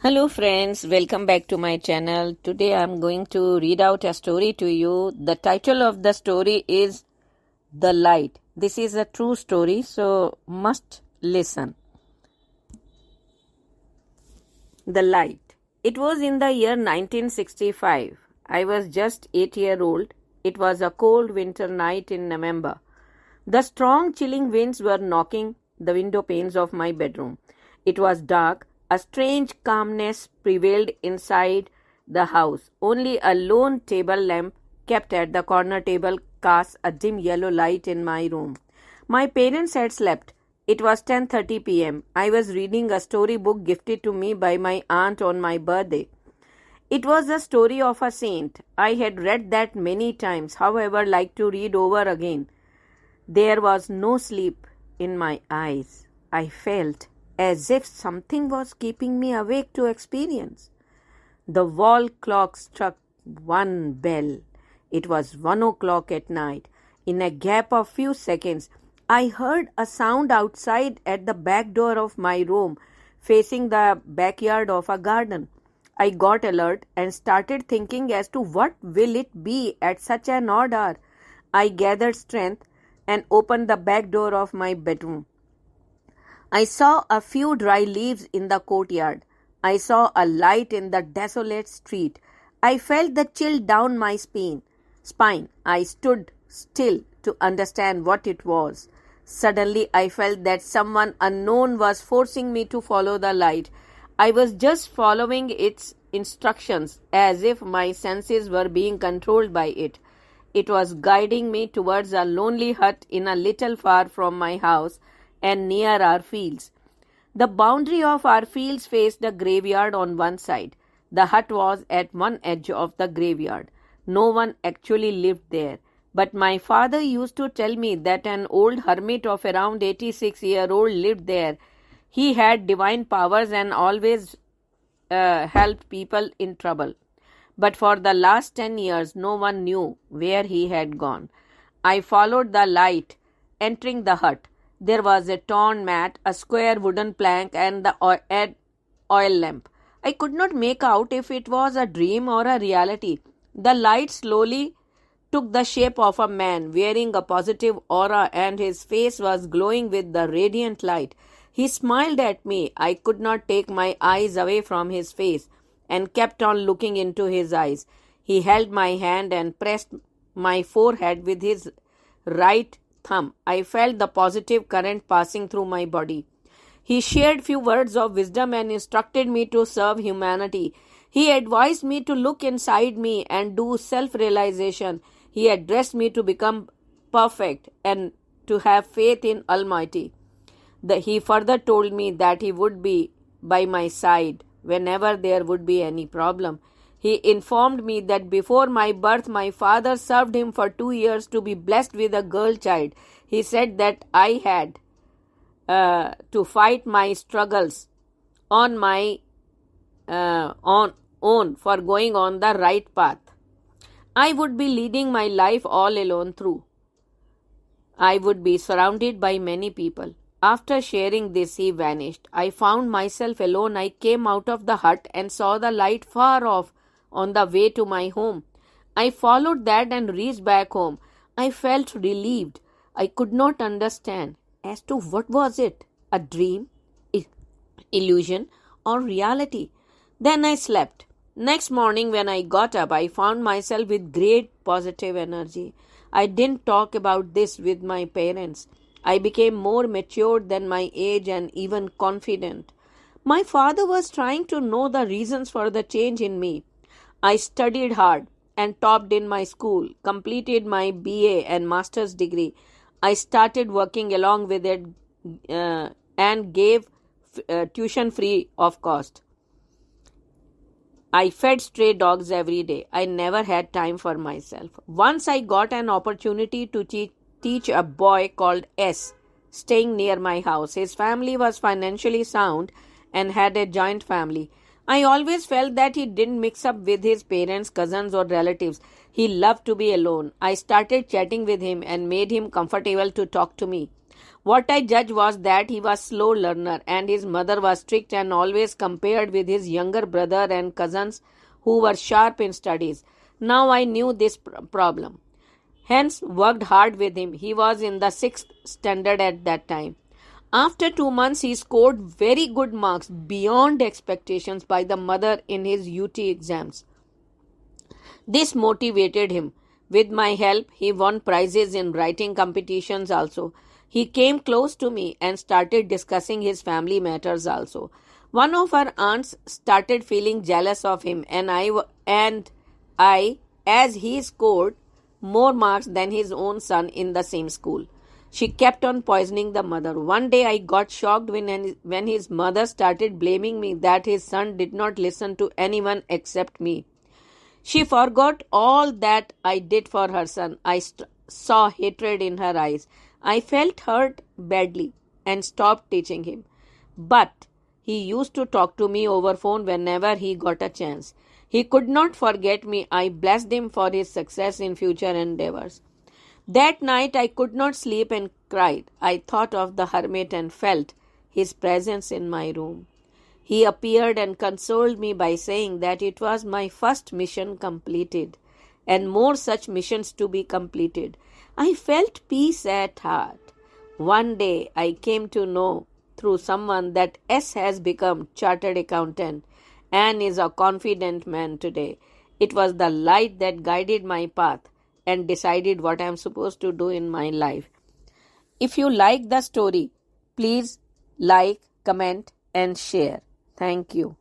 Hello friends, welcome back to my channel. Today I am going to read out a story to you. The title of the story is The Light. This is a true story, so must listen. The Light. It was in the year 1965. I was just 8 years old. It was a cold winter night in November. The strong chilling winds were knocking the window panes of my bedroom. It was dark. A strange calmness prevailed inside the house. Only a lone table lamp kept at the corner table cast a dim yellow light in my room. My parents had slept. It was 10:30 p.m. I was reading a storybook gifted to me by my aunt on my birthday. It was the story of a saint. I had read that many times, however, like to read over again. There was no sleep in my eyes. I felt as if something was keeping me awake to experience. The wall clock struck one bell. It was 1 o'clock at night. In a gap of few seconds, I heard a sound outside at the back door of my room, facing the backyard of a garden. I got alert and started thinking as to what will it be at such an odd hour. I gathered strength and opened the back door of my bedroom. I saw a few dry leaves in the courtyard. I saw a light in the desolate street. I felt the chill down my spine. I stood still to understand what it was. Suddenly I felt that someone unknown was forcing me to follow the light. I was just following its instructions as if my senses were being controlled by it. It was guiding me towards a lonely hut in a little far from my house and near our fields. The boundary of our fields faced the graveyard on one side. The hut was at one edge of the graveyard. No one actually lived there, but my father used to tell me that an old hermit of around 86-year-old lived there. He had divine powers and always helped people in trouble. But for the last 10 years, no one knew where he had gone. I followed the light, entering the hut. There was a torn mat, a square wooden plank, and the oil lamp. I could not make out if it was a dream or a reality. The light slowly took the shape of a man wearing a positive aura, and his face was glowing with the radiant light. He smiled at me. I could not take my eyes away from his face and kept on looking into his eyes. He held my hand and pressed my forehead with his right thumb. I felt the positive current passing through my body. He shared few words of wisdom and instructed me to serve humanity. He advised me to look inside me and do self-realization. He addressed me to become perfect and to have faith in Almighty. He further told me that he would be by my side whenever there would be any problem. He informed me that before my birth, my father served him for 2 years to be blessed with a girl child. He said that I had to fight my struggles on my own for going on the right path. I would be leading my life all alone through. I would be surrounded by many people. After sharing this, he vanished. I found myself alone. I came out of the hut and saw the light far off on the way to my home. I followed that and reached back home. I felt relieved. I could not understand as to what was it, a dream, illusion, or reality. Then I slept. Next morning when I got up, I found myself with great positive energy. I didn't talk about this with my parents. I became more matured than my age and even confident. My father was trying to know the reasons for the change in me. I studied hard and topped in my school, completed my BA and master's degree. I started working along with it and gave tuition free of cost. I fed stray dogs every day. I never had time for myself. Once I got an opportunity to teach a boy called S, staying near my house. His family was financially sound and had a joint family. I always felt that he didn't mix up with his parents, cousins, or relatives. He loved to be alone. I started chatting with him and made him comfortable to talk to me. What I judged was that he was slow learner and his mother was strict and always compared with his younger brother and cousins who were sharp in studies. Now I knew this problem. Hence worked hard with him. He was in the 6th standard at that time. After 2 months, he scored very good marks beyond expectations by the mother in his UT exams. This motivated him. With my help, he won prizes in writing competitions also. He came close to me and started discussing his family matters also. One of our aunts started feeling jealous of him and I as he scored more marks than his own son in the same school. She kept on poisoning the mother. One day I got shocked when his mother started blaming me that his son did not listen to anyone except me. She forgot all that I did for her son. I saw hatred in her eyes. I felt hurt badly and stopped teaching him. But he used to talk to me over phone whenever he got a chance. He could not forget me. I blessed him for his success in future endeavors. That night I could not sleep and cried. I thought of the hermit and felt his presence in my room. He appeared and consoled me by saying that it was my first mission completed and more such missions to be completed. I felt peace at heart. One day I came to know through someone that S has become chartered accountant and is a confident man today. It was the light that guided my path and decided what I am supposed to do in my life. If you like the story, please like, comment and share. Thank you.